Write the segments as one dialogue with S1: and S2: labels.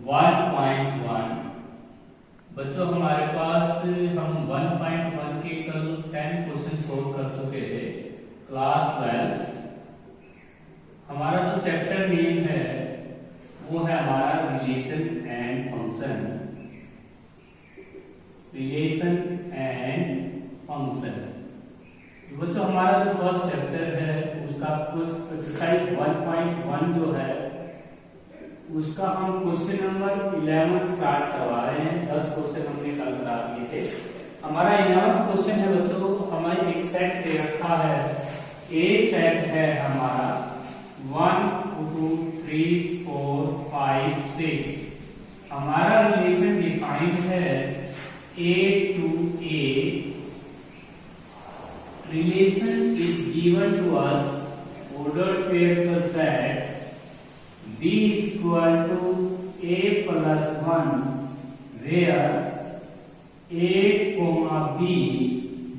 S1: 1.1। बच्चों हमारे पास हम 1.1 के कल 10 क्वेश्चन सोल्व कर चुके थे क्लास 12। हमारा जो चैप्टर नेम है वो है हमारा relation and function. Relation and function. बच्चों हमारा जो फर्स्ट चैप्टर है उसका कुछ एक्सरसाइज 1.1 जो है उसका हम क्वेश्चन नंबर 11 स्टार्ट करवा रहे हैं। 10 क्वेश्चन हमने कल करा दिए थे। हमारा 11वां क्वेश्चन है बच्चों, हमारे एक सेट दे रखा है। ए सेट है हमारा 1 2 3 4 5 6। हमारा रिलेशन डिफाइंड है A to A। Relation is given to us ordered pair such that B is equal to A plus 1 where A comma B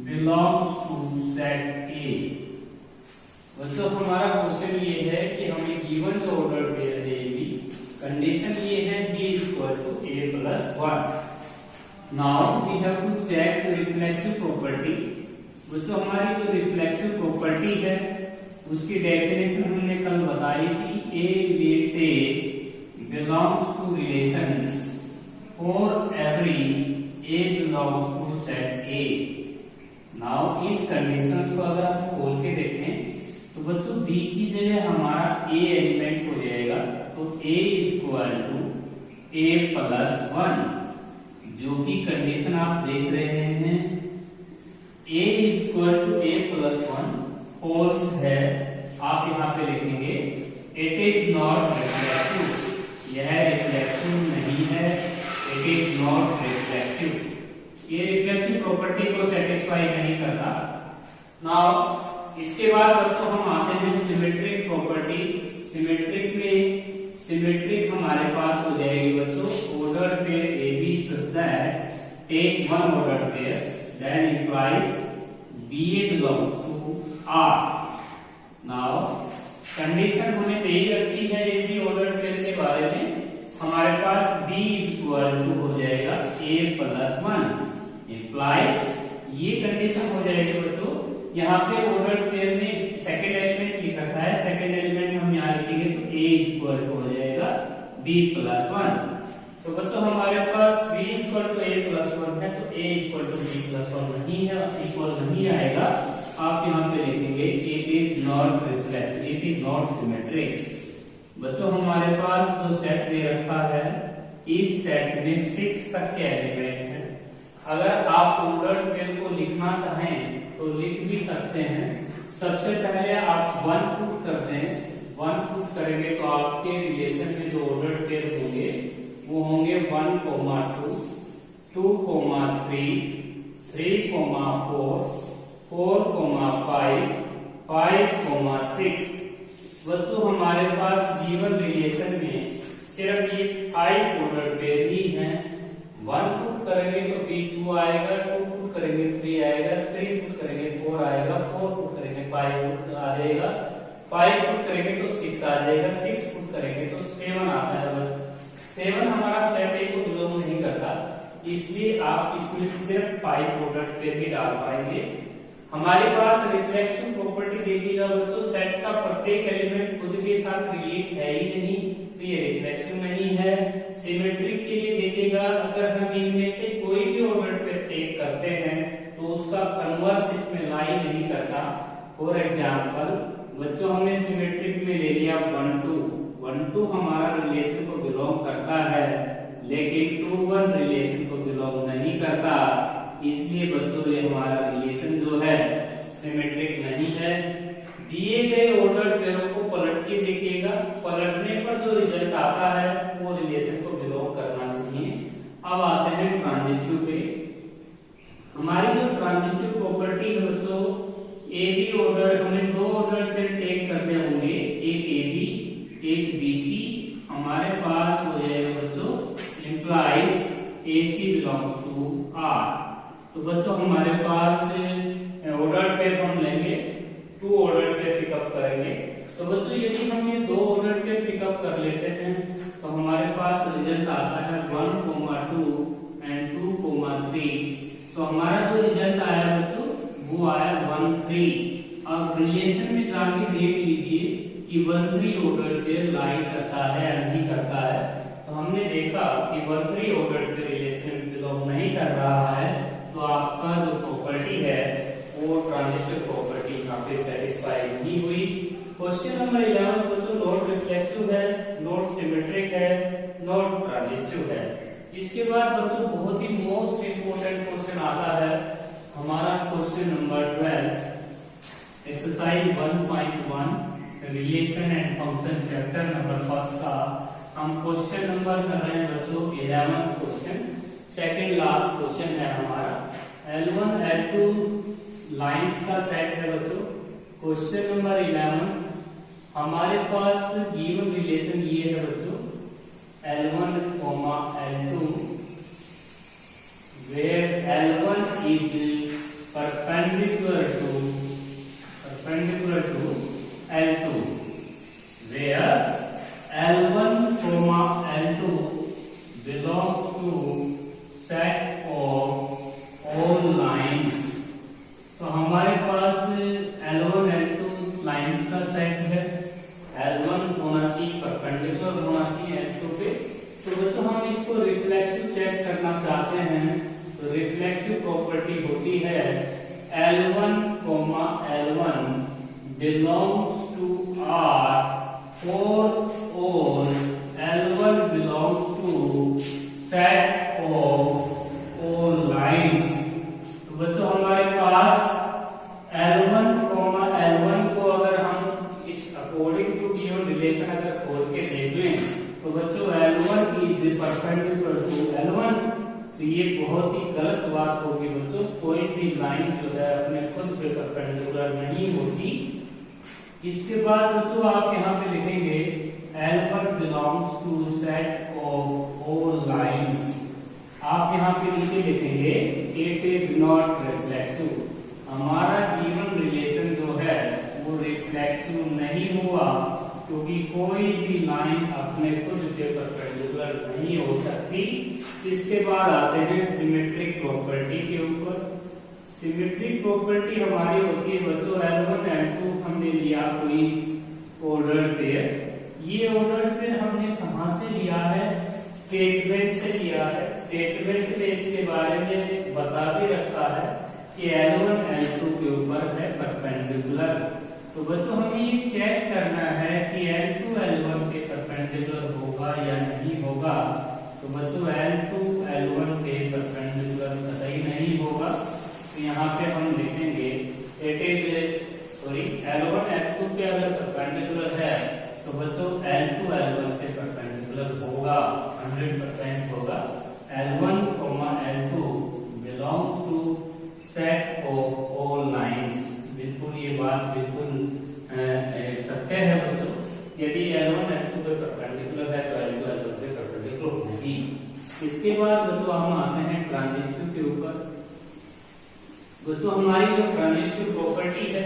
S1: belongs to set A। बच्चों हमारा क्वेश्चन ये है कि हमें गिवन जो ऑर्डर पेयर है B, condition ये है B is equal to A plus 1। Now we have to check the reflexive property। बच्चों हमारी जो रिफ्लेक्सिव प्रॉपर्टी है उसकी डेफिनेशन हमने कल बताई थी। A से belongs to relation for every A belongs to set A। Now इस कंडीशंस को अगर आप खोल के देखें तो बच्चों B की जगह हमारा A एलिमेंट हो जाएगा, तो A equal to A plus 1, जो कि कंडीशन आप देख रहे हैं A equal to A plus 1 false है। आप यहाँ पे लिखेंगे इट इज नॉट रिफ्लेक्सिव। यह रिफ्लेक्सिव नहीं है, इट इज नॉट रिफ्लेक्सिव। ये रिफ्लेक्सिव प्रॉपर्टी को सेटिस्फाई नहीं करता। नाउ इसके बाद बच्चों हम आते हैं सिमेट्रिक प्रॉपर्टी। सिमेट्रिक में सिमेट्रिक हमारे पास हो जाएगी बच्चों order pair A B such that take one order pair then implies B A belongs to R. Now condition हमने दे रखी है ए बी ऑर्डर पेयर के बारे में। हमारे पास B इक्वल टू हो जाएगा A प्लस 1 इम्प्लाइज ये कंडीशन हो जाएगी बच्चों। यहाँ पे ऑर्डर पेयर में सेकंड एलिमेंट लिख रखा है, सेकंड एलिमेंट हम यहाँ लिखेंगे तो A इक्वल टू हो जाएगा B प्लस 1। तो बच्चों हमारे पास B equal to A plus 1 है, तो A equal to B plus 1 नहीं है, इक्वल नहीं आएगा। आप यहाँ पे लिखेंगे it is not reflexive, it is not symmetric. बच्चों हमारे पास जो सेट दे रखा है इस सेट में 6 तक के एलिमेंट हैं। अगर आप ऑर्डर्ड पेयर को लिखना चाहें तो लिख भी सकते हैं। सबसे पहले आप 1 पुट कर दें। 1 पुट करेंगे तो आपके रिलेशन में जो ऑर्डर्ड पेयर होंगे वो होंगे 1, 2, 2, 3, 3, 4, 4, 5, 5, 6। बच्चों हमारे पास गिवन रिलेशन में सिर्फ ये 5 ऑर्डर पेयर ही हैं। 1 पुट करेंगे तो B2 आएगा, 2 पुट करेंगे 3 आएगा, 3 पुट करेंगे 4 आएगा, 4 पुट करेंगे 5 आ जाएगा, 5 पुट करेंगे तो 6 आ जाएगा, 6 पुट करेंगे तो 7 आता है। 7 हमारा सेट A को बिलोंग नहीं करता, इसलिए आप इसमें सिर्फ 5 ऑर्डर पेयर ही डाल पाएंगे। हमारे पास रिफ्लेक्सिव प्रॉपर्टी देखिएगा बच्चों, सेट का प्रत्येक एलिमेंट खुद के साथ रिलेट है ही नहीं, तो ये रिफ्लेक्सिव नहीं है। सिमेट्रिक के लिए देखिएगा, अगर हम इनमें से कोई भी ऑर्डर पेयर टेक करते हैं तो उसका कन्वर्स इसमें लाई नहीं करता। फॉर एग्जांपल बच्चों हमने सिमेट्रिक में ले लिया 1 2। 1 2 हमारा रिलेशन को बिलोंग करता है, लेकिन 2 1 रिलेशन को बिलोंग नहीं करता। इसलिए बच्चों ये हमारा रिलेशन जो है सिमेट्रिक नहीं है। दिए गए ऑर्डर पेयरों को पलट के देखिएगा, पलटने पर जो रिजल्ट आता है वो रिलेशन को बिलोंग करना चाहिए। अब आते हैं ट्रांजिस्टिव पे। हमारी जो ट्रांजिस्टिव प्रॉपर्टी है बच्चों, ए बी ऑर्डर, हमें 2 ऑर्डर पेयर टेक करने होंगे, एक ए बी एक बी सी। हमारे पास हो जाएगा बच्चों implies A C belongs to R. तो बच्चों हमारे पास ऑर्डर पेयर हम लेंगे, 2 ऑर्डर पेयर पिकअप करेंगे। तो बच्चों यदि हम ये 2 ऑर्डर पेयर पिकअप कर लेते हैं तो हमारे पास रिजल्ट आ इवनली ऑर्डर पेयर लाई करता है या नहीं करता है। तो हमने देखा कि इवनली ऑर्डर पेयर रिलेशन में बिलोंग नहीं कर रहा है, तो आपका जो प्रॉपर्टी है वो ट्रांजिस्टर प्रॉपर्टी यहाँ पे सेटिस्फाई नहीं हुई। क्वेश्चन नंबर 11 बच्चों नॉट रिफ्लेक्सिव है, नॉट सिमेट्रिक है, नॉट ट्रांजिस्टिव है। इसके बाद बच्चों बहुत ही मोस्ट इंपोर्टेंट क्वेश्चन आता है हमारा question number 12 exercise 1.1 relation and function chapter number 1 का हम क्वेश्चन नंबर कर रहे हैं बच्चों 11 क्वेश्चन, सेकंड लास्ट क्वेश्चन है हमारा। L1 L2 लाइंस का सेट है बच्चों। क्वेश्चन नंबर 11 हमारे पास गिवन रिलेशन ये है बच्चों L1, L2 where L1 is perpendicular to L2 where L1, L2 belongs to set of all lines। तो हमारे पास L1, L2 लाइंस का सेट है। L1 होना चाहिए परपेंडिकुलर होना चाहिए L2 पे। तो बच्चों हम इसको रिफ्लेक्सिव चेक करना चाहते हैं, तो रिफ्लेक्सिव प्रॉपर्टी होती है L1, L1 belongs to R for all L1 belongs to set of all lines। तो बच्चों हमारे पास L1, L1 को अगर हम इस अकॉर्डिंग टू गिवन रिलेशन अगर खोल के देख लें तो बच्चों L1 is perpendicular to L1। तो ये बहुत ही गलत बात होगी बच्चों, कोई भी लाइन जो है अपने खुद पे परपेंडिकुलर नहीं होती। इसके बाद बच्चों आप यहाँ पे लिखेंगे L1 belongs to set of all lines। आप यहाँ पे नीचे लिखेंगे it is not reflexive। हमारा गिवन रिलेशन जो है वो रिफ्लेक्सिव नहीं हुआ, क्योंकि कोई भी लाइन अपने खुद पे परपेंडिकुलर नहीं हो सकती। इसके बाद आते हैं सिमेट्रिक प्रॉपर्टी के ऊपर। सिमेट्रिक प्रॉपर्टी हमारी होती है बच्चों L1, L2 हमने लिया कोई ऑर्डर पेयर। ये ऑर्डर पेयर हमने कहाँ से लिया है? स्टेटमेंट से लिया है। स्टेटमेंट में इसके बारे में बता भी रखा है कि L1, L2 के ऊपर है परपेंडिकुलर। तो बच्चों हमें ये चेक करना है कि L2, L1 के परपेंडिकुलर होगा या नहीं होगा। तो बच्चों L2, L1 के परपेंडिकुलर कतई नहीं होगा। तो यहाँ पे हम लिखेंगे L1, L2 के अगर परपेंडिकुलर है तो बच्चों L2, L1 के परपेंडिकुलर होगा, 100% होगा। L1, L2 belongs to set of all lines। बिल्कुल ये बात बिल्कुल सत्य है बच्चों। यदि L1, L2 पे परपेंडिकुलर है तो L2, L1 पे परपेंडिकुलर होगी। इसके बाद बच्चों हम आते हैं ट्रांजिस्टर के ऊपर। बच्चों हमारी जो ट्रांजिस्टर प्रॉपर्टी है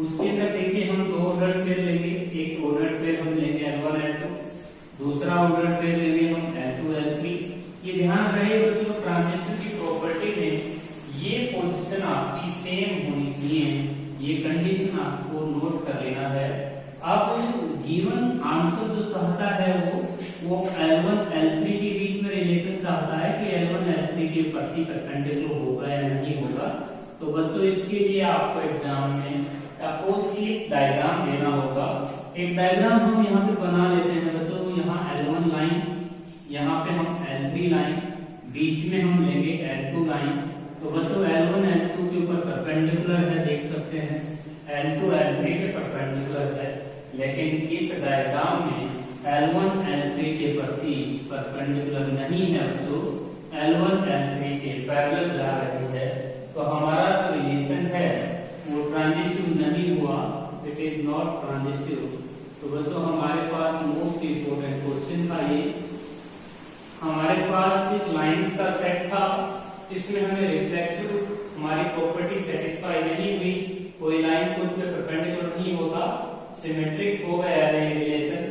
S1: उसके अंदर देखिए हम दो ऑर्डर पेयर लेंगे। एक ऑर्डर पेयर हम लेंगे L1, L2, दूसरा ऑर्डर पेयर लेंगे हम L2, L3। ये ध्यान रहे बच्चों ट्रांजिस्टर की प्रॉपर्टी में ये पोजीशन आपकी सेम होनी चाहिए, ये कंडीशन आपको नोट कर लेना है। अब गिवन आंसर जो चाहता है वो L1, L3 के बीच में रिलेशन चाहता है कि L1, L3 के प्रति परपेंडिकुलर होगा या नहीं होगा। तो बच्चों इसके लिए आपको एग्जाम में अपोजिट डायग्राम देना होगा। एक डायग्राम हम यहाँ पे बना लेते हैं बच्चों। यहाँ L1 लाइन, यहाँ पे हम L3 लाइन, बीच में हम लेंगे L2 लाइन। तो बच्चों L1, L2 के ऊपर परपेंडिकुलर है, देख सकते हैं L2, L3 के परपेंडिकुलर है। लेकिन इस डायग्राम में L1, L3 के प्रति परपेंडिकुलर नहीं है बच्चों, L1, L3 के पैरेलल जा रही है। तो हमारा जो रिलेशन है वो ट्रांजिस्टिव नहीं हुआ, इट इज नॉट ट्रांजिस्टिव। तो बच्चों हमारे पास मोस्ट इंपोर्टेंट क्वेश्चन था ये। हमारे पास लाइंस का सेट था, इसमें हमें रिफ्लेक्सिव हमारी प्रॉपर्टी सेटिस्फाई नहीं हुई, कोई लाइन खुद पे परपेंडिकुलर नहीं होगा, सिमेट्रिक हो गया है रिलेशन,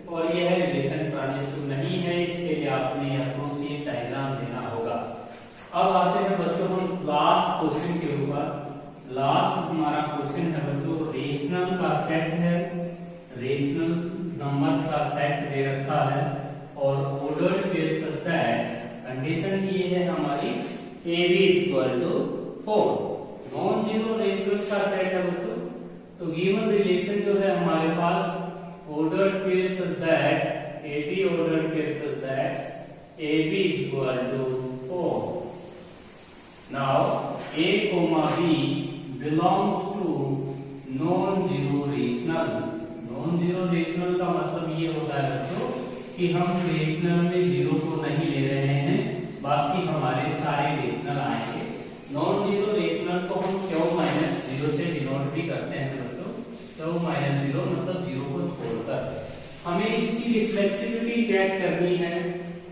S1: और यह रिलेशन ट्रांजिस्टिव नहीं है। इसके लिए आपने अप्रोचिएट डायग्राम देना होगा। अब आते हैं बच्चों हम लास्ट क्वेश्चन के ऊपर। लास्ट हमारा क्वेश्चन है बच्चों रेशनल का सेट है। रेशनल नंबर का सेट दे रखा है और ordered pair such that condition ये है हमारी a b equal to 4 non zero rational का सेट है बच्चों। तो गिवन रिलेशन जो है हमारे पास ordered pair such that a b ordered pair such that a b equal to 4। Now a comma b belongs to non-zero rational। non-zero rational का मतलब ये होता है बच्चों कि हम रेशनल में जीरो को नहीं ले रहे हैं, बाकी हमारे सारे रेशनल आएंगे। नॉन जीरो रेशनल को हम क्यू माइनस जीरो से डिनोट भी करते हैं बच्चों, क्यू माइनस जीरो मतलब जीरो को छोड़कर। हमें इसकी रिफ्लेक्सिविटी चेक करनी है।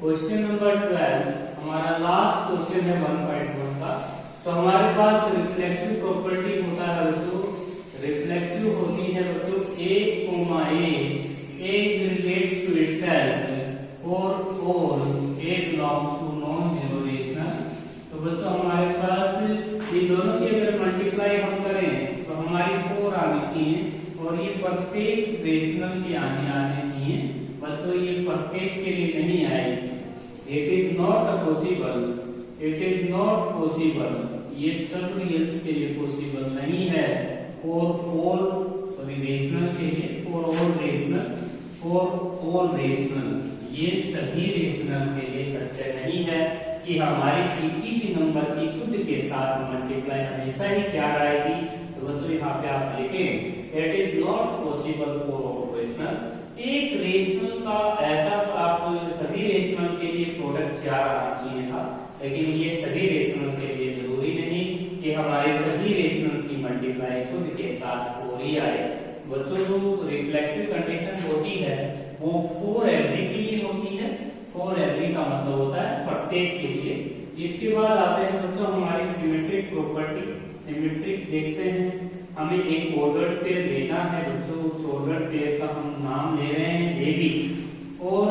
S1: क्वेश्चन नंबर 12 हमारा लास्ट क्वेश्चन है 1.1 का। तो हमारे पास रिफ्लेक्सिव प्रॉपर्टी होता है बच्चों, रिफ्लेक्सिव होती है बच्चों a comma a relates to itself और a belongs to non-zero rational। तो बच्चों हमारे पास ये दोनों की अगर मल्टीप्लाई हम करें तो हमारी 4 आनी चाहिए और ये प्रत्येक रेशनल की आने चाहिए बच्चों, ये प्रत्येक के लिए नहीं आएगी। It is not possible, it is not possible, ये सब रियल्स के लिए पॉसिबल नहीं है। और सॉरी रेशनल के लिए और रेशनल और रेशनल, ये सभी रेशनल के लिए सत्य नहीं है कि हमारे किसी भी नंबर की खुद के साथ मल्टीप्लाई हमेशा ही क्या आएगी। तो बच्चों यहाँ पे आप लिखें it is not possible for rational. एक रेशनल का ऐसा आपको सभी रेशनल के लिए प्रोडक्ट क्या आना चाहिए था, लेकिन ये सभी रेशनल के लिए जरूरी नहीं कि हमारे सभी रेशनल की मल्टीप्लाई खुद के साथ 4 ही आए। बच्चों जो रिफ्लेक्सिव कंडीशन होती है वो 4 एवरी के लिए होती है। 4 एवरी का मतलब होता है प्रत्येक के लिए। इसके बाद आते हैं बच्चों हमारी सिमेट्रिक प्रॉपर्टी। सिमेट्रिक देखते हैं, हमें एक ऑर्डर्ड पेयर लेना है बच्चों, उस ऑर्डर्ड पेयर का हम नाम ले रहे हैं ए बी। और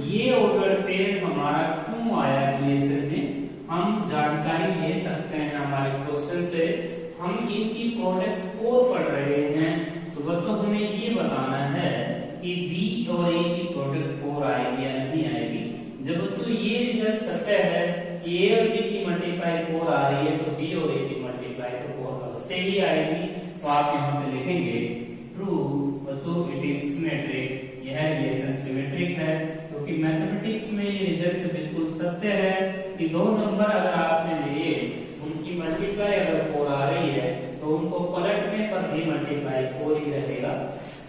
S1: ये ऑर्डर्ड पेयर हमारा क्यों आया रिलेशन में, हम जानकारी ले सकते हैं हमारे क्वेश्चन से। हम इनकी प्रोडक्ट 4 पढ़ रहे हैं, तो बच्चों हमें ये बताना है कि बी और ए की प्रोडक्ट 4 आएगी या नहीं आएगी। जब बच्चों ये रिजल्ट सत्य है कि ए और बी की मल्टीप्लाई 4 आ रही है, तो बी और ए की मल्टीप्लाई तो 4 अवश्य ही आएगी। तो आप यहाँ पे लिखेंगे ट्रू बच्चों इट इज सिमेट्रिक, यह रिलेशन सिमेट्रिक है, क्योंकि मैथमेटिक्स में ये रिजल्ट बिल्कुल सत्य है कि दो नंबर अगर आपने लिए उनकी मल्टीप्लाई अगर 4 आ रही है तो उनको पलटने पर भी मल्टीप्लाई 4 ही रहेगा।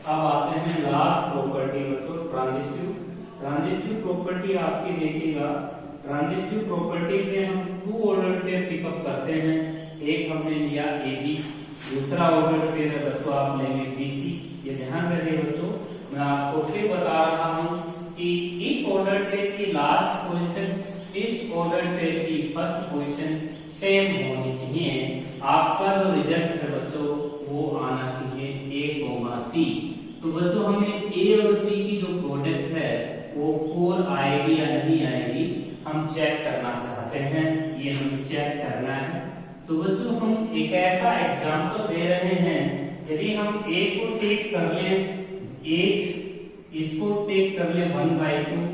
S1: अब आते हैं लास्ट प्रॉपर्टी बच्चों ट्रांजिस्टिव। ट्रांजिस्टिव प्रॉपर्टी आपकी देखिएगा, ट्रांजिस्टिव प्रॉपर्टी में हम 2 ऑर्डर पेयर पिकअप करते हैं। एक हमने लिया ए बी, दूसरा ऑर्डर पेयर बच्चों आप लेंगे बी सी। ये ध्यान रखिए बच्चों, मैं आपको फिर बता रहा हूँ कि इस ऑर्डर पेयर की लास्ट पोजीशन इस ऑर्डर पेयर की फर्स्ट पोजीशन सेम होनी चाहिए। आपका जो रिजल्ट है बच्चों वो आना चाहिए ए कोमा सी। तो बच्चों हमें ए और सी की जो प्रोडक्ट है वो 4 आएगी या नहीं आएगी हम चेक करना चाहते हैं, ये हमें चेक करना है। तो बच्चों हम एक ऐसा एग्जांपल दे रहे हैं, यदि हम ए को टेक कर लें 8, इसको टेक कर लें 1/2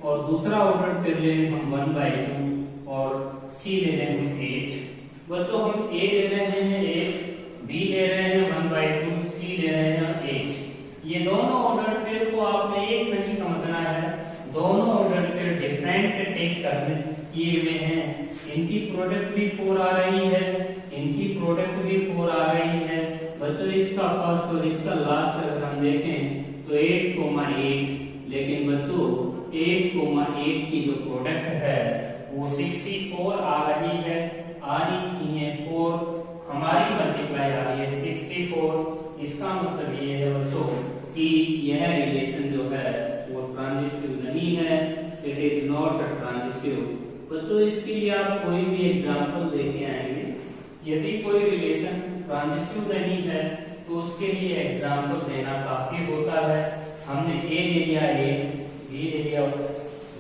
S1: और दूसरा ऑर्डर पेयर ले हम 1/2 और सी ले रहे हैं 8। बच्चों हम ए ले रहे हैं 8, बी ले रहे हैं 1/2, सी ले रहे हैं 8। ये दोनों ऑर्डर पेयर को आपने एक नहीं समझना है, दोनों ऑर्डर पेयर डिफरेंट टेक करने किए हुए हैं। इनकी प्रोडक्ट भी 4 आ रही है, इनकी प्रोडक्ट भी 4 आ रही है। बच्चों इसका फर्स्ट और इसका लास्ट अगर हम देखें तो 8,8, लेकिन बच्चों 8,8 की जो प्रोडक्ट है वो 64 आ रही है, आनी चाहिए 4, हमारी मल्टीप्लाई आ रही है 64। इसका मतलब ये है बच्चों कि यह रिलेशन जो है वो ट्रांजिस्टिव नहीं है, इट इज नॉट ट्रांजिस्टिव। बच्चों इसके लिए आप कोई भी एग्जांपल देके आएंगे, यदि कोई रिलेशन ट्रांजिस्टिव नहीं है तो उसके लिए एग्जांपल देना काफी होता है। हमने ए ले लिया 8, बी ले लिया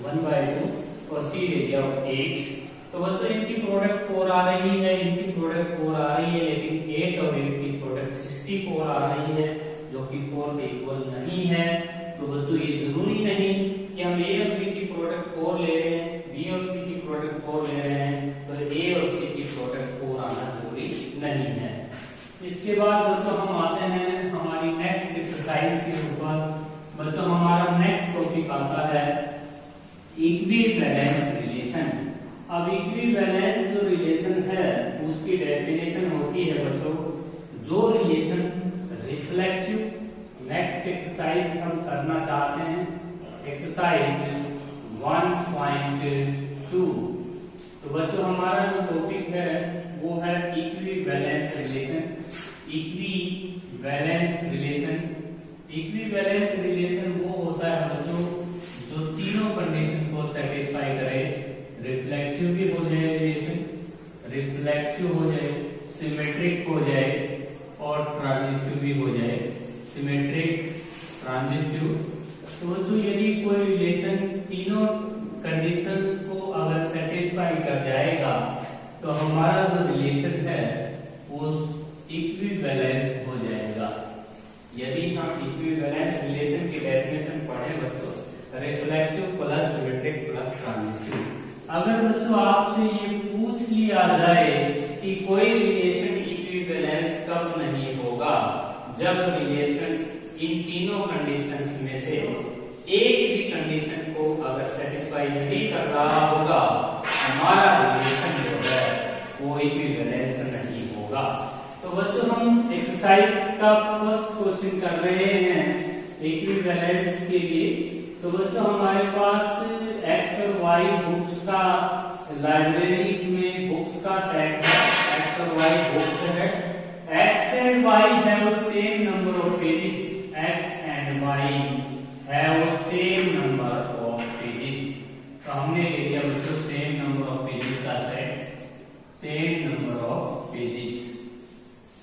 S1: 1/2 और सी ले लिया 8। तो बच्चों इनकी प्रोडक्ट 4 आ रही है, इनकी प्रोडक्ट 4 आ रही है, लेकिन 8 और 8 की प्रोडक्ट 64 आ रही है, जो कि 4 के इक्वल नहीं है। तो बच्चों ये जरूरी नहीं कि हम ए और बी की प्रोडक्ट 4 ले रहे हैं, बी और सी की प्रोडक्ट 4 ले रहे हैं, तो ए और सी की प्रोडक्ट 4 आना जरूरी नहीं है। इसके बाद बच्चों हम आते हैं हमारी नेक्स्ट एक्सरसाइज के ऊपर। बच्चों हमारा नेक्स्ट टॉपिक आता है इक्विवेलेंस रिलेशन। अब इक्विवेलेंस जो रिलेशन है उसकी डेफिनेशन होती है बच्चों, जो रिलेशन रिफ्लेक्सिव। नेक्स्ट एक्सरसाइज हम करना चाहते हैं एक्सरसाइज 1.2। तो बच्चों हमारा जो टॉपिक है वो है equivalence relation. Equivalence relation, equivalence relation वो होता है बच्चों जो तीनों कंडीशन को सेटिस्फाई करे। रिफ्लेक्सिव भी हो जाए रिलेशन, रिफ्लेक्सिव हो जाए, सिमेट्रिक हो जाए और ट्रांजिटिव भी हो जाए। Symmetric, transitive. तो बच्चों यदि कोई रिलेशन तीनों कंडीशंस को अगर सेटिस्फाई कर जाएगा तो हमारा जो रिलेशन है वो इक्विवेलेंस हो जाएगा। यदि हम इक्विवेलेंस रिलेशन की डेफिनेशन पढ़ें बच्चों, reflexive plus symmetric plus transitive. अगर बच्चों आपसे ये पूछ लिया जाए कि कोई रिलेशन इक्विवेलेंस कब नहीं होगा, जब रिलेशन इन तीनों कंडीशंस में से एक भी कंडीशन को अगर सेटिस्फाई नहीं कर रहा होगा, हमारा रिलेशन जो है वो इक्विवेलेंस नहीं होगा। तो बच्चों हम एक्सरसाइज का फर्स्ट क्वेश्चन कर रहे हैं इक्विवेलेंस के लिए। तो बच्चों हमारे पास एक्स और वाई बुक्स का लाइब्रेरी में बुक्स का सेट है। एक्स और वाई बुक्स है। X and why have same number of pages. X and why have same number of pages. तो हमने ले लिया बच्चों सेम नंबर ऑफ पेजेस का set, same number of pages.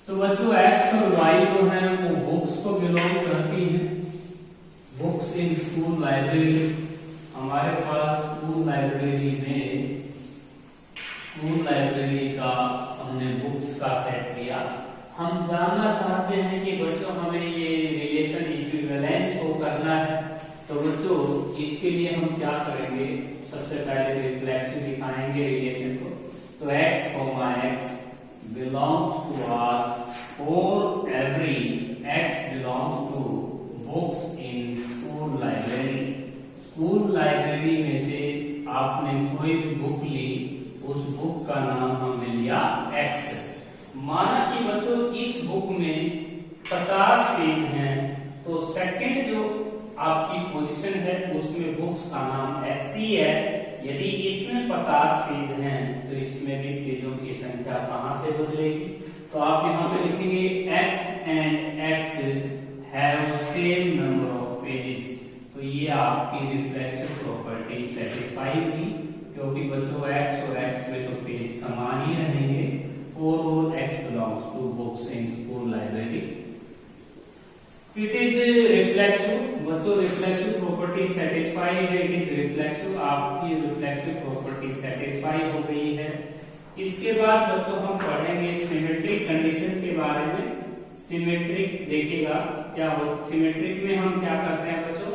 S1: तो बच्चों एक्स और वाई जो है वो बुक्स को बिलोंग करती हैं। बुक्स इन स्कूल लाइब्रेरी, हमारे पास स्कूल लाइब्रेरी में, स्कूल लाइब्रेरी का हमने बुक्स का सेट लिया। हम जानना चाहते हैं कि बच्चों हमें ये रिलेशन इक्विवेलेंस को करना है। तो बच्चों इसके लिए हम क्या करेंगे, सबसे पहले रिफ्लेक्सिव दिखाएंगे रिलेशन को। तो x, x belongs to R or every x belongs to books in school library। School library में से आपने कोई भी बुक ली, उस बुक का नाम हमने लिया x। माना कि बच्चों इस बुक में 50 पेज हैं, तो सेकंड जो आपकी पोजीशन है उसमें बुक्स का नाम x ही है। यदि इसमें 50 पेज हैं तो इसमें भी पेजों की संख्या कहां से बदलेगी? तो आप यहां पे लिखेंगे x and x have same number of pages. तो ये आपकी रिफ्लेक्सिव प्रॉपर्टी सेटिस्फाई हुई, क्योंकि बच्चों x और x में तो पेज समान ही रहेंगे और x belongs to books in school library। It is reflexive। बच्चों रिफ्लेक्सिव प्रॉपर्टी सेटिस्फाई है। इट इज रिफ्लेक्सिव, आपकी रिफ्लेक्सिव प्रॉपर्टी सेटिस्फाई हो गई है। इसके बाद बच्चों हम पढ़ेंगे सिमेट्रिक कंडीशन के बारे में। सिमेट्रिक देखिएगा क्या हो, सिमेट्रिक में हम क्या करते हैं बच्चों,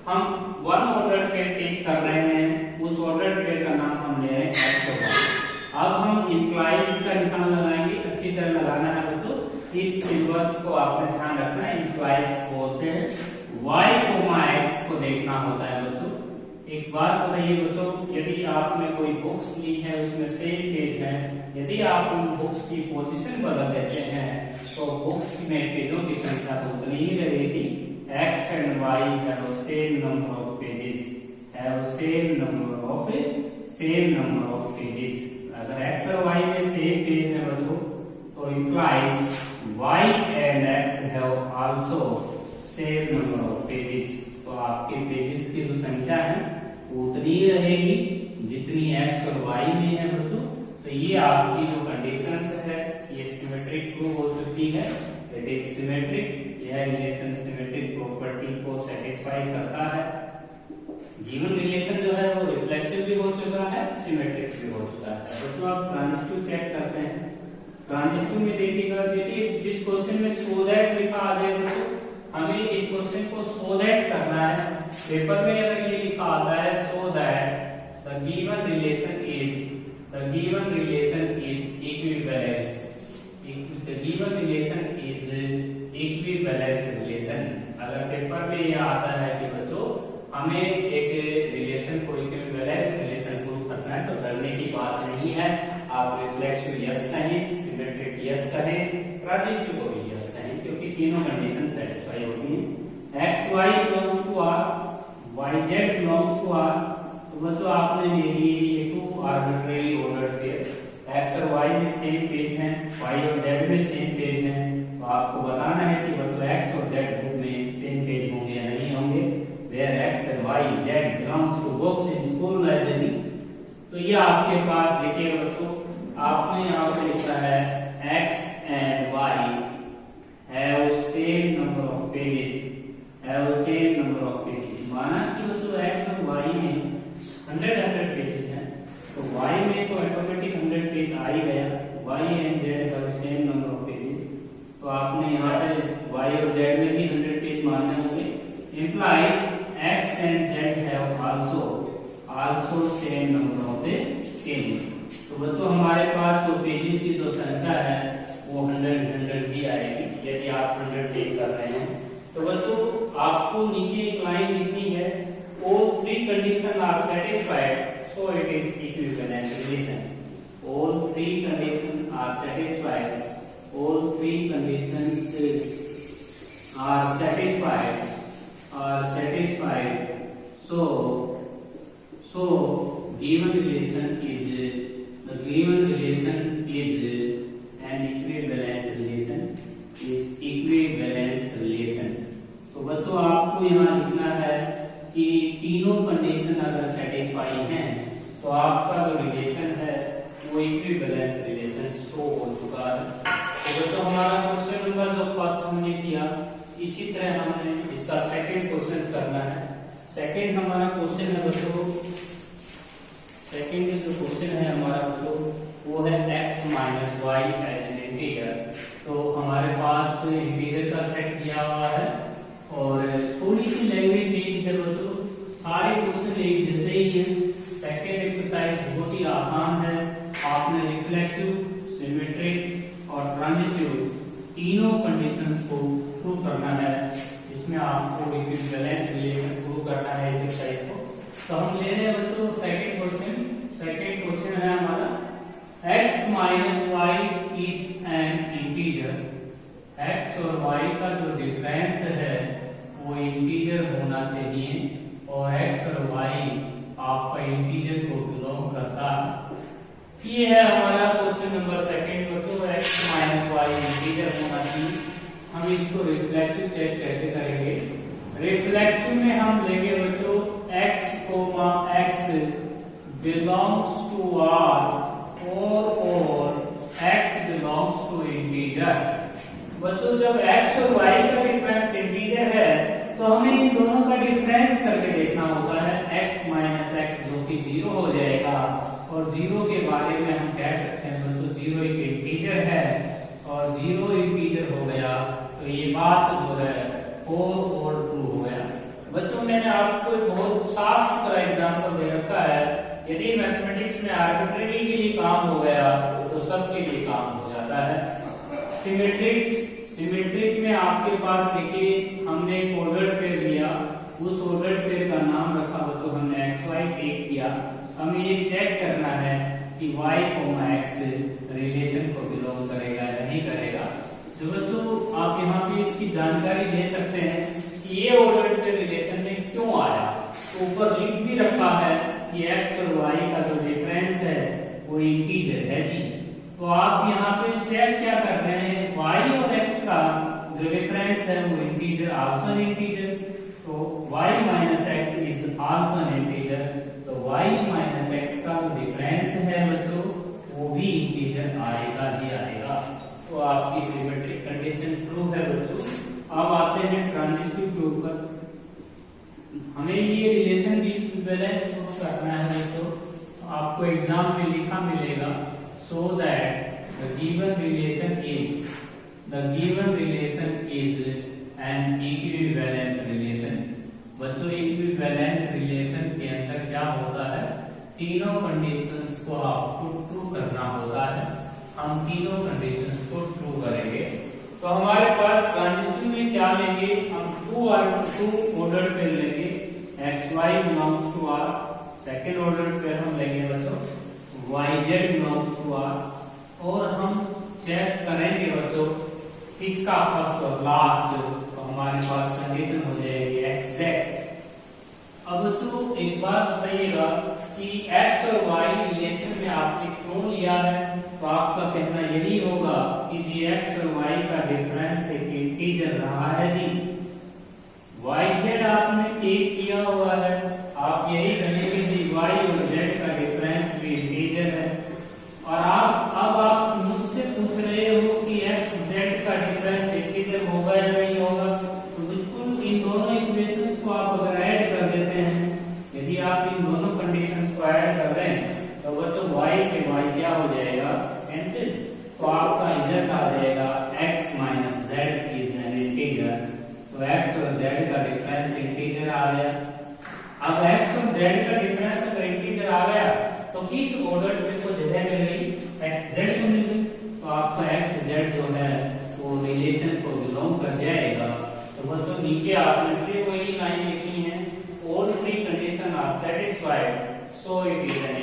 S1: हम वन ऑर्डर पेयर टेक कर रहे हैं, उस ऑर्डर पेयर का नाम हम ले रहे हैं x। अब हम इंप्लाइज का निशान लगाएंगे, अच्छी तरह लगाना है बच्चों। इस सिंबल्स को आपने ध्यान रखना है, इंप्लाइज बोलते हैं। y, x को देखना होता है बच्चों। एक बात बताइए बच्चों, यदि आपने कोई बुक्स ली है उसमें सेम पेज है, यदि आप उन बुक्स की पोजीशन बदल देते हैं तो बुक्स में पेजों की संख्या तो उतनी ही रहेगी। x and y have same number of pages, have same number of pages. अगर x और y में सेम पेज है बच्चों तो implies y and x have also same number of pages। तो आपके पेजेस की जो संख्या है वो उतनी ही रहेगी जितनी x और y में है बच्चों। तो ये आपकी जो कंडीशंस है ये सिमेट्रिक प्रूव हो चुकी है। इट इज सिमेट्रिक, यह रिलेशन सिमेट्रिक प्रॉपर्टी को सेटिस्फाई करता है। गिवन रिलेशन जो है वो रिफ्लेक्सिव भी हो चुका है, सिमेट्रिक भी हो चुका है। बच्चों आप ट्रांजिटिव चेक करते हैं। ट्रांजिटिव में देखिएगा जिस क्वेश्चन में सो दैट लिखा आ जाए तो तीनों कंडीशन सेटिस्फाई होती है। X Y belongs to R, Y Z belongs to R. तो बच्चों आपने ले लिए ये two arbitrary ordered pair, X और वाई में सेम पेज है, वाई और जेड में सेम पेज है। तो आपको बताना है कि बच्चों एक्स और जेड बुक में सेम पेज होंगे या नहीं होंगे। Where X and Y Z belongs to books in school library. तो ये आपके पास देखिएगा बच्चों, आपने यहाँ पे लिखा है x and why have same number of pages, have same number of pages. माना कि बच्चों एक्स और वाई में 100 पेजेस हैं, तो y में तो ऑटोमेटिक 100 पेज आ ही गया। y and z have same number of pages, तो आपने यहाँ पे y और z में भी 100 पेज मानने होंगे। Implies x and z have also same number of pages. तो बच्चों हमारे पास जो पेजेस की जो संख्या है वो 100 ही आएगी यदि आप 100 पेज कर रहे हैं। तो बच्चों आपको नीचे एक लाइन लिखनी है, all three conditions are satisfied, so it is equivalence relation. All three conditions are satisfied. All three conditions are satisfied. So given relation is an equivalence relation. तो बच्चों आपको यहाँ लिखना है कि तीनों कंडीशन अगर सेटिस्फाई हैं तो आपका जो रिलेशन है वो इक्विवेलेंस रिलेशन शो हो चुका है। तो बच्चों हमारा क्वेश्चन नंबर जो फर्स्ट हमने किया, इसी तरह हमने इसका सेकंड क्वेश्चन करना है। सेकंड हमारा क्वेश्चन है बच्चों, सेकंड जो क्वेश्चन है हमारा बच्चों वो है x minus Y is an integer. तो हमारे पास इंटीजर का सेट दिया हुआ है और थोड़ी सी लैंग्वेज चेंज है बच्चों, सारे क्वेश्चन एक जैसे ही है। सेकंड एक्सरसाइज बहुत ही आसान है, आपने रिफ्लेक्सिव, सिमेट्रिक और ट्रांजिस्टिव तीनों कंडीशंस को प्रूव करना है। इसमें आपको इक्विवेलेंस रिलेशन प्रूव करना है इस एक्सरसाइज को। तो हम ले रहे हैं बच्चों सेकंड क्वेश्चन। सेकंड क्वेश्चन है हमारा x minus Y is an integer. x और y का जो डिफरेंस है वो इंटीजर होना चाहिए और x और y आपका इंटीजर को बिलोंग करता है। ये है हमारा क्वेश्चन नंबर सेकंड बच्चों, x माइनस वाई इंटीजर होना चाहिए। हम इसको रिफ्लेक्सिव चेक कैसे करेंगे? रिफ्लेक्सिव में हम लेंगे बच्चों x, x belongs to r और x बिलोंग्स टू इंटीजर। बच्चों जब x और y का डिफरेंस इंटीजर है तो हमें इन दोनों का डिफरेंस करके देखना होता है। x माइनस x जो कि 0 हो जाएगा और 0 के बारे में हम कह सकते हैं बच्चों 0 एक इंटीजर है और 0 इंटीजर हो गया तो ये बात जो है 4 और 2 हो गया। बच्चों मैंने आपको एक बहुत साफ सुथरा एग्जाम्पल दे रखा है, यदि मैथमेटिक्स में आर्बिट्रेरी के लिए काम हो गया तो सबके लिए काम हो जाता है। सिमेट्रिक में आपके पास देखिए हमने एक ऑर्डर्ड पेयर लिया, उस ऑर्डर्ड पेयर का नाम रखा बच्चों हमने xy टेक किया। हमें ये चेक करना है कि y, x रिलेशन को बिलोंग करेगा या नहीं करेगा। तो बच्चों आप यहाँ पे इसकी जानकारी दे सकते हैं कि ये ऑर्डर्ड पेयर रिलेशन में क्यों आया। तो ऊपर लिख भी रखा है कि x और y का जो डिफरेंस है वो इंटीजर है जी। तो आप यहाँ पे चेक क्या कर रहे हैं, y और x का जो डिफरेंस है वो इंटीजर, आल्सो एन इंटीजर। तो y minus x is also an integer. तो y माइनस x का जो डिफरेंस है बच्चों वो भी इंटीजर आएगा ही आएगा। तो आपकी सिमेट्रिक कंडीशन प्रूव है बच्चों। अब आते हैं ट्रांजिस्टिव के ऊपर। हमें ये रिलेशन भी बैलेंस प्रूव करना है बच्चों। आपको एग्जाम में लिखा मिलेगा so that the given relation is an equivalence relation। बच्चों इक्विवेलेंस रिलेशन के अंदर क्या होता है, तीनों कंडीशंस को आपको ट्रू करना होता है। हम तीनों कंडीशंस को ट्रू करेंगे। तो हमारे पास ट्रांजिस्टिव में क्या लेंगे, हम टू ऑर्डर पेयर लेंगे, xy belongs to r। Second order pair हम लेंगे बच्चों yz बिलोंग्स टू r। और हम चेक करेंगे बच्चों इसका फर्स्ट और लास्ट, तो हमारे पास कंडीशन हो जाएगी एग्जैक्ट। अब बच्चों एक बात बताइएगा कि x और y रिलेशन में आपने क्यों लिया है, तो आपका कहना यही होगा कि जी x और y का डिफरेंस एक इंटीजर रहा है जी, yz आपने टेक किया हुआ है, आप यही कहेंगे जी y और z का डिफरेंस भी इंटीजर है। और आप मुझसे पूछ रहे हो कि x z का डिफरेंस इंटीजर होगा या नहीं होगा, तो बिल्कुल इन दोनों इक्वेशंस को आप अगर ऐड कर देते हैं, यदि आप इन दोनों कंडीशंस को ऐड कर दें तो बच्चों y से y क्या हो जाएगा, कैंसिल, तो आपका रिजल्ट आ जाएगा x minus z is an integer. तो x और z का डिफरेंस इंटीजर आ गया। अब x और z का डिफरेंस अगर इंटीजर आ गया तो किस ऑर्डर पे को जगह मिल गई, x z को मिल गई, तो आपका x z जो है वो रिलेशन को बिलोंग कर जाएगा। तो बच्चों नीचे आपने फिर वही लाइन लिखी है, all three condition are satisfied so it is N